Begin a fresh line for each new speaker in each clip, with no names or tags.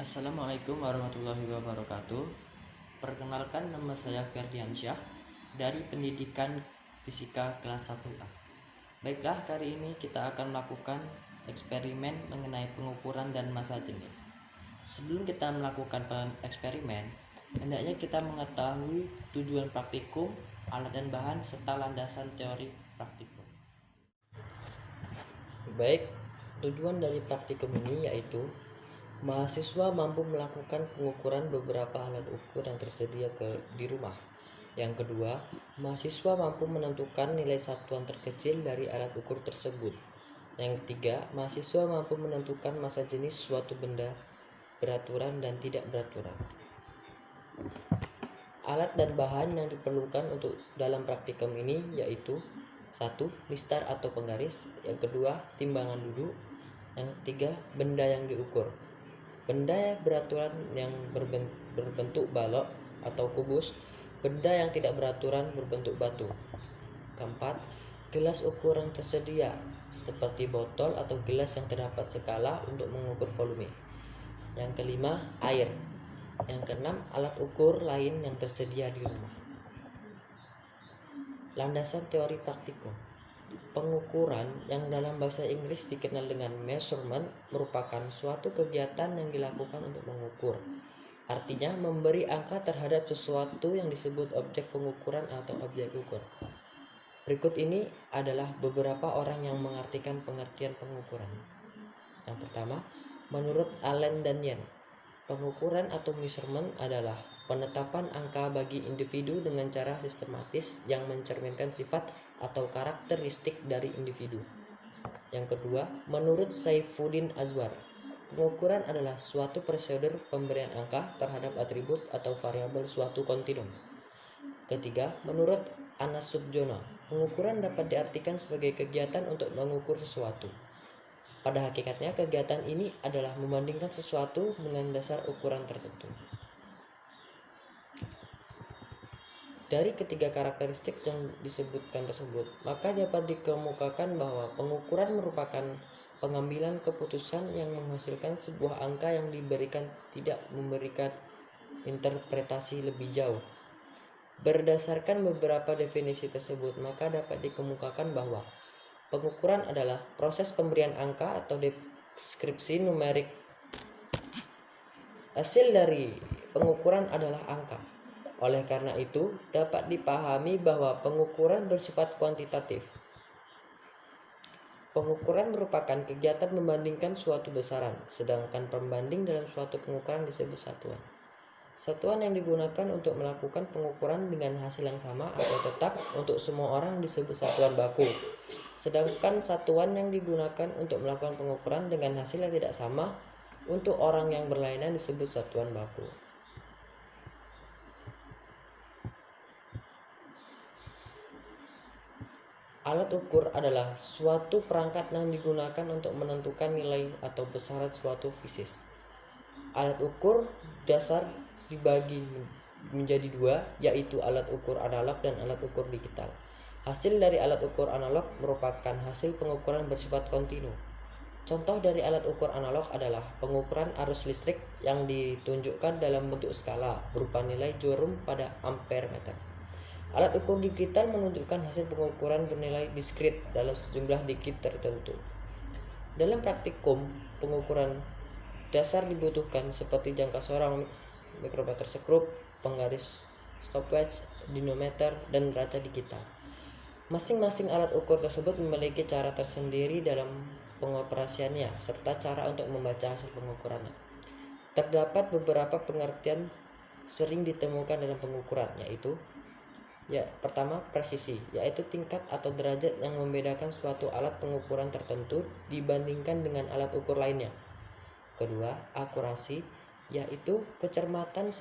Assalamualaikum warahmatullahi wabarakatuh. Perkenalkan, nama saya Ferdiansyah dari Pendidikan Fisika kelas 1A. Baiklah, kali ini kita akan melakukan eksperimen mengenai pengukuran dan massa jenis. Sebelum kita melakukan eksperimen, hendaknya kita mengetahui tujuan praktikum, alat dan bahan, serta landasan teori praktikum. Baik, tujuan dari praktikum ini yaitu mahasiswa mampu melakukan pengukuran beberapa alat ukur yang tersedia di rumah. Yang kedua, mahasiswa mampu menentukan nilai satuan terkecil dari alat ukur tersebut. Yang ketiga, mahasiswa mampu menentukan massa jenis suatu benda beraturan dan tidak beraturan. Alat dan bahan yang diperlukan untuk dalam praktikum ini yaitu 1. Mistar atau penggaris. Yang kedua, timbangan duduk. Yang ketiga, benda yang diukur. Benda beraturan yang berbentuk balok atau kubus, benda yang tidak beraturan berbentuk batu. Keempat, gelas ukur yang tersedia seperti botol atau gelas yang terdapat skala untuk mengukur volume. Yang kelima, air. Yang keenam, alat ukur lain yang tersedia di rumah. Landasan teori praktikum. Pengukuran yang dalam bahasa Inggris dikenal dengan measurement merupakan suatu kegiatan yang dilakukan untuk mengukur. Artinya memberi angka terhadap sesuatu yang disebut objek pengukuran atau objek ukur. Berikut ini adalah beberapa orang yang mengartikan pengertian pengukuran. Yang pertama, menurut Allen dan Yen, pengukuran atau measurement adalah penetapan angka bagi individu dengan cara sistematis yang mencerminkan sifat atau karakteristik dari individu. Yang kedua, menurut Saifuddin Azwar, pengukuran adalah suatu prosedur pemberian angka terhadap atribut atau variabel suatu kontinum. Ketiga, menurut Anas Sudjono, pengukuran dapat diartikan sebagai kegiatan untuk mengukur sesuatu. Pada hakikatnya, kegiatan ini adalah membandingkan sesuatu dengan dasar ukuran tertentu. Dari ketiga karakteristik yang disebutkan tersebut, maka dapat dikemukakan bahwa pengukuran merupakan pengambilan keputusan yang menghasilkan sebuah angka yang diberikan tidak memberikan interpretasi lebih jauh. Berdasarkan beberapa definisi tersebut, maka dapat dikemukakan bahwa pengukuran adalah proses pemberian angka atau deskripsi numerik. Hasil dari pengukuran adalah angka. Oleh karena itu, dapat dipahami bahwa pengukuran bersifat kuantitatif. Pengukuran merupakan kegiatan membandingkan suatu besaran, sedangkan pembanding dalam suatu pengukuran disebut satuan. Satuan yang digunakan untuk melakukan pengukuran dengan hasil yang sama atau tetap untuk semua orang disebut satuan baku. Sedangkan satuan yang digunakan untuk melakukan pengukuran dengan hasil yang tidak sama untuk orang yang berlainan disebut satuan baku. Alat ukur adalah suatu perangkat yang digunakan untuk menentukan nilai atau besaran suatu fisis. Alat ukur dasar dibagi menjadi dua, yaitu alat ukur analog dan alat ukur digital. Hasil dari alat ukur analog merupakan hasil pengukuran bersifat kontinu. Contoh dari alat ukur analog adalah pengukuran arus listrik yang ditunjukkan dalam bentuk skala berupa nilai joule pada ampere meter. Alat ukur digital menunjukkan hasil pengukuran bernilai diskrit dalam sejumlah digit tertentu. Dalam praktikum, pengukuran dasar dibutuhkan seperti jangka sorong, mikrometer sekrup, penggaris stopwatch, dinometer, dan neraca digital. Masing-masing alat ukur tersebut memiliki cara tersendiri dalam pengoperasiannya serta cara untuk membaca hasil pengukurannya. Terdapat beberapa pengertian sering ditemukan dalam pengukuran, yaitu pertama, presisi, yaitu tingkat atau derajat yang membedakan suatu alat pengukuran tertentu dibandingkan dengan alat ukur lainnya. Kedua, akurasi, yaitu kecermatan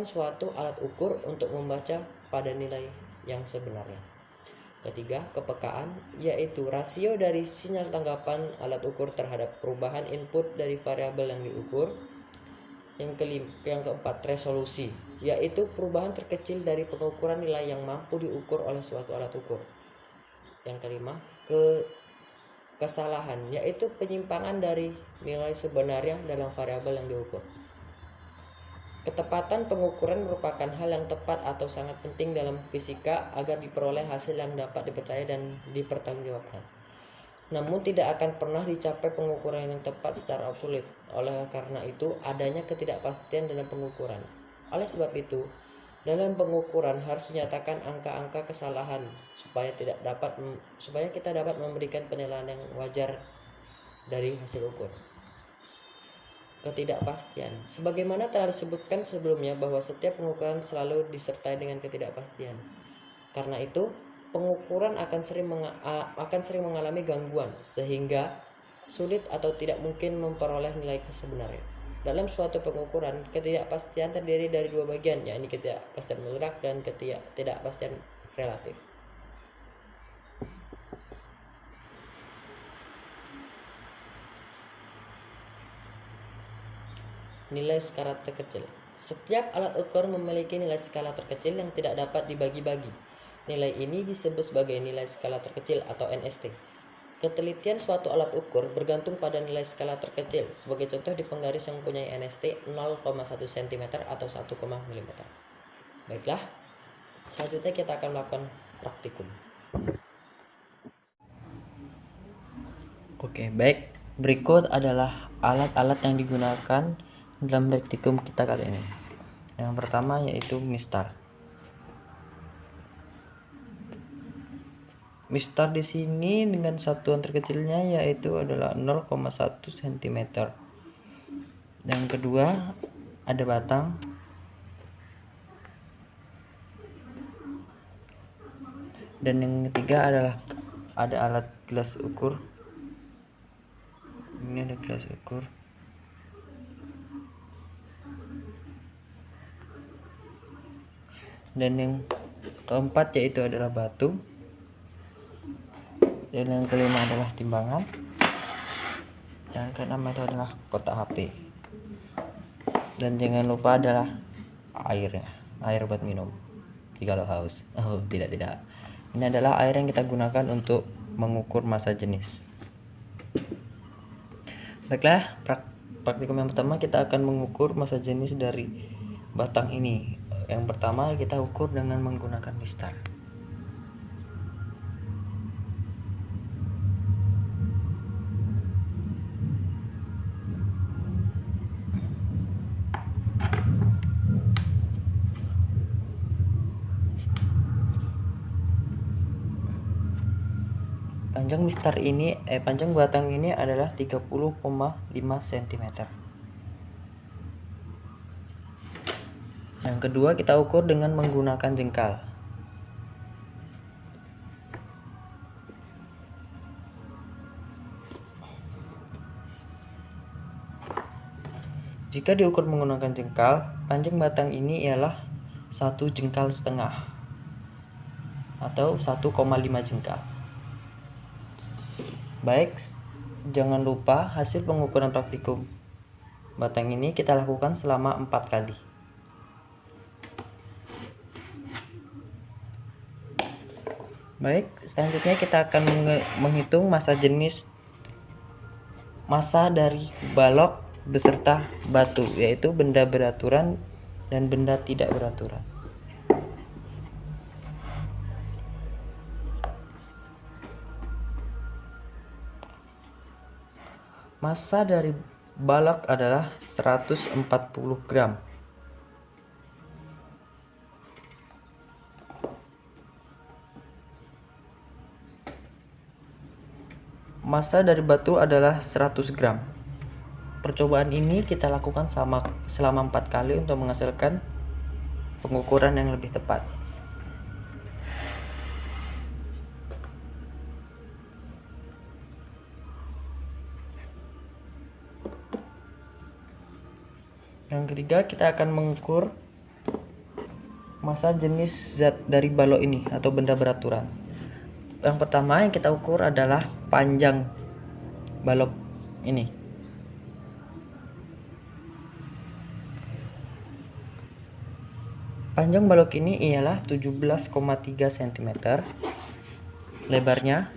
suatu alat ukur untuk membaca pada nilai yang sebenarnya. Ketiga, kepekaan, yaitu rasio dari sinyal tanggapan alat ukur terhadap perubahan input dari variabel yang diukur. Yang keempat, resolusi, yaitu perubahan terkecil dari pengukuran nilai yang mampu diukur oleh suatu alat ukur. Yang kelima, kesalahan, yaitu penyimpangan dari nilai sebenarnya dalam variabel yang diukur. Ketepatan pengukuran merupakan hal yang tepat atau sangat penting dalam fisika agar diperoleh hasil yang dapat dipercaya dan dipertanggungjawabkan. Namun tidak akan pernah dicapai pengukuran yang tepat secara absolut. Oleh karena itu, adanya ketidakpastian dalam pengukuran. Oleh sebab itu, dalam pengukuran harus dinyatakan angka-angka kesalahan supaya kita dapat memberikan penilaian yang wajar dari hasil ukur. Ketidakpastian. Sebagaimana telah disebutkan sebelumnya bahwa setiap pengukuran selalu disertai dengan ketidakpastian. Karena itu, pengukuran akan sering mengalami gangguan sehingga sulit atau tidak mungkin memperoleh nilai sebenarnya. Dalam suatu pengukuran, ketidakpastian terdiri dari dua bagian, yakni ketidakpastian mutlak dan ketidakpastian relatif. Nilai skala terkecil. Setiap alat ukur memiliki nilai skala terkecil yang tidak dapat dibagi-bagi. Nilai ini disebut sebagai nilai skala terkecil atau NST. Ketelitian suatu alat ukur bergantung pada nilai skala terkecil. Sebagai contoh, di penggaris yang mempunyai NST 0,1 cm atau 1, mm. Baiklah, selanjutnya kita akan melakukan praktikum. Oke, baik. Berikut adalah alat-alat yang digunakan dalam praktikum kita kali ini. Yang pertama yaitu mistar. Mistar di sini dengan satuan terkecilnya yaitu adalah 0,1 cm. Yang kedua ada batang. Dan yang ketiga adalah ada alat gelas ukur. Ini ada gelas ukur. Dan yang keempat yaitu adalah batu. Dan yang kelima adalah timbangan. Yang keenam itu adalah kotak HP. Dan jangan lupa adalah airnya, air buat minum jika lo haus. Oh, tidak. Ini adalah air yang kita gunakan untuk mengukur massa jenis. Baiklah, praktikum yang pertama kita akan mengukur massa jenis dari batang ini. Yang pertama kita ukur dengan menggunakan mistar. Panjang batang ini adalah 30,5 cm. Yang kedua kita ukur dengan menggunakan jengkal. Jika diukur menggunakan jengkal, panjang batang ini ialah 1 jengkal setengah atau 1,5 jengkal. Baik, jangan lupa hasil pengukuran praktikum batang ini kita lakukan selama 4 kali. Baik, selanjutnya kita akan menghitung massa dari balok beserta batu, yaitu benda beraturan dan benda tidak beraturan. Massa dari balok adalah 140 gram. Massa dari batu adalah 100 gram. Percobaan ini kita lakukan selama 4 kali untuk menghasilkan pengukuran yang lebih tepat. Yang ketiga kita akan mengukur massa jenis zat dari balok ini atau benda beraturan. Yang pertama yang kita ukur adalah panjang balok ini. Panjang balok ini ialah 17,3 cm. Lebarnya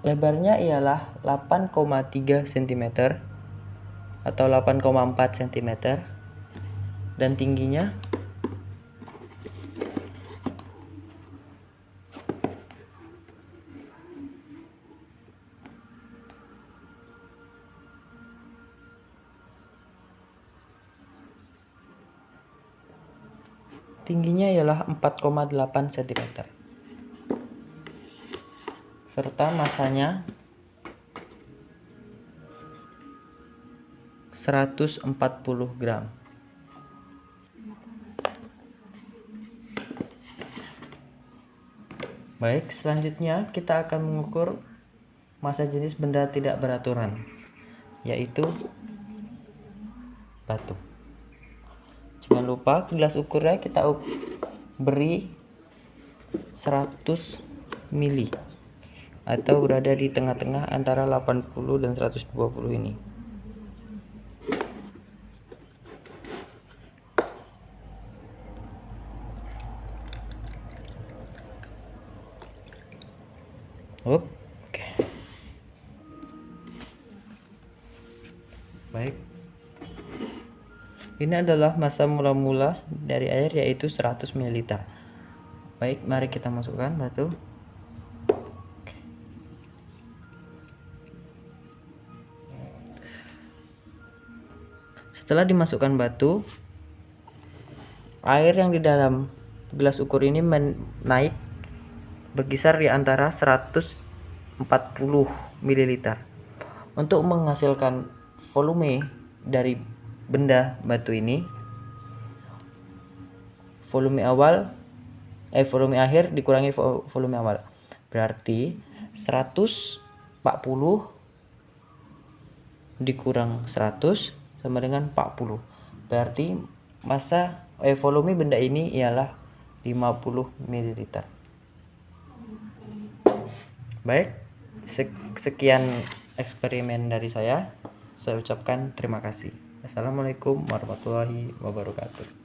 Lebarnya ialah 8,3 cm atau 8,4 cm dan tingginya ialah 4,8 cm serta masanya 140 gram. Baik, selanjutnya kita akan mengukur massa jenis benda tidak beraturan, yaitu batu. Jangan lupa gelas ukurnya kita beri 100 mili atau berada di tengah-tengah antara 80 dan 120 ini. Oke. Baik. Ini adalah massa mula-mula dari air, yaitu 100 ml. Baik, mari kita masukkan batu. Setelah dimasukkan batu, air yang di dalam gelas ukur ini naik berkisar di antara 140 ml. Untuk menghasilkan volume dari benda batu ini, volume akhir dikurangi volume awal, berarti 140 dikurang 100 sama dengan 40, berarti volume benda ini ialah 50 ml. Baik, sekian eksperimen dari saya ucapkan terima kasih. Assalamualaikum warahmatullahi wabarakatuh.